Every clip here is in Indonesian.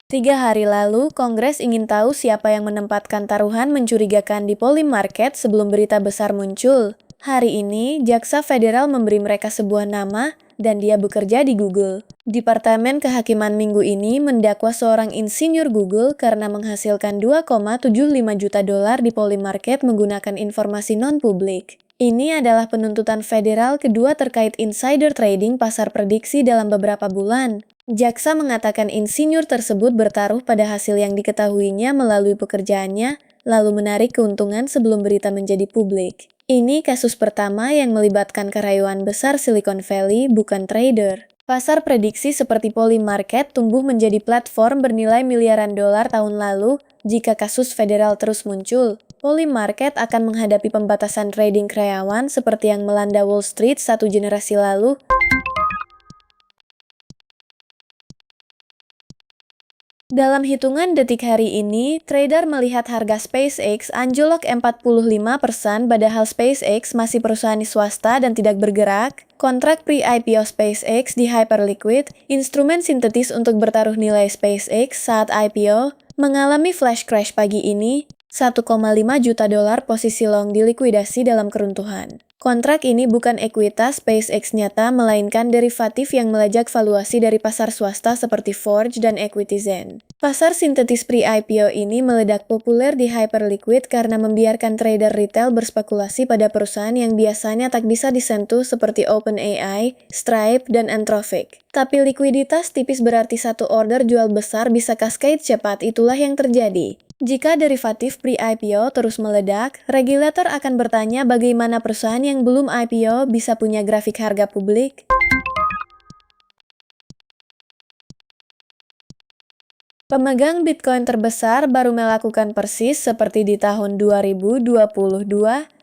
3 hari lalu, Kongres ingin tahu siapa yang menempatkan taruhan mencurigakan di Polymarket sebelum berita besar muncul. Hari ini, Jaksa Federal memberi mereka sebuah nama, dan dia bekerja di Google. Departemen Kehakiman minggu ini mendakwa seorang insinyur Google karena menghasilkan 2,75 juta dolar di Polymarket menggunakan informasi non-publik. Ini adalah penuntutan federal kedua terkait insider trading pasar prediksi dalam beberapa bulan. Jaksa mengatakan insinyur tersebut bertaruh pada hasil yang diketahuinya melalui pekerjaannya, lalu menarik keuntungan sebelum berita menjadi publik. Ini kasus pertama yang melibatkan karyawan besar Silicon Valley, bukan trader. Pasar prediksi seperti Polymarket tumbuh menjadi platform bernilai miliaran dolar tahun lalu jika kasus federal terus muncul. Polymarket akan menghadapi pembatasan trading karyawan seperti yang melanda Wall Street 1 generasi lalu. Dalam hitungan detik hari ini, trader melihat harga SpaceX anjlok 45% padahal SpaceX masih perusahaan swasta dan tidak bergerak. Kontrak pre-IPO SpaceX di Hyperliquid, instrumen sintetis untuk bertaruh nilai SpaceX saat IPO, mengalami flash crash pagi ini. 1,5 juta dolar posisi long dilikuidasi dalam keruntuhan. Kontrak ini bukan ekuitas SpaceX nyata, melainkan derivatif yang melejak valuasi dari pasar swasta seperti Forge dan EquityZen. Pasar sintetis pre-IPO ini meledak populer di Hyperliquid karena membiarkan trader retail berspekulasi pada perusahaan yang biasanya tak bisa disentuh seperti OpenAI, Stripe, dan Anthropic. Tapi likuiditas tipis berarti satu order jual besar bisa cascade cepat, itulah yang terjadi. Jika derivatif pre-IPO terus meledak, regulator akan bertanya bagaimana perusahaan yang belum IPO bisa punya grafik harga publik. Pemegang Bitcoin terbesar baru melakukan persis seperti di tahun 2022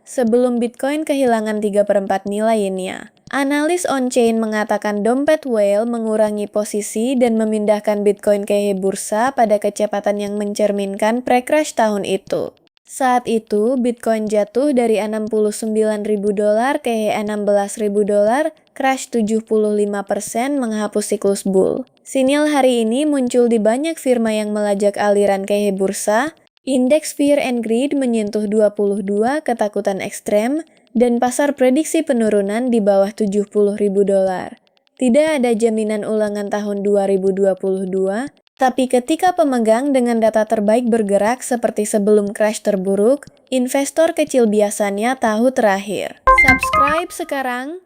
sebelum Bitcoin kehilangan 3/4 nilainya. Analis on-chain mengatakan dompet whale mengurangi posisi dan memindahkan Bitcoin ke bursa pada kecepatan yang mencerminkan pre-crash tahun itu. Saat itu, Bitcoin jatuh dari 69.000 dolar ke 16.000 dolar, crash 75% menghapus siklus bull. Sinyal hari ini muncul di banyak firma yang melajak aliran ke bursa. Indeks Fear and Greed menyentuh 22, ketakutan ekstrem, dan pasar prediksi penurunan di bawah 70.000 dolar. Tidak ada jaminan ulangan tahun 2022, tapi ketika pemegang dengan data terbaik bergerak seperti sebelum crash terburuk, investor kecil biasanya tahu terakhir. Subscribe sekarang.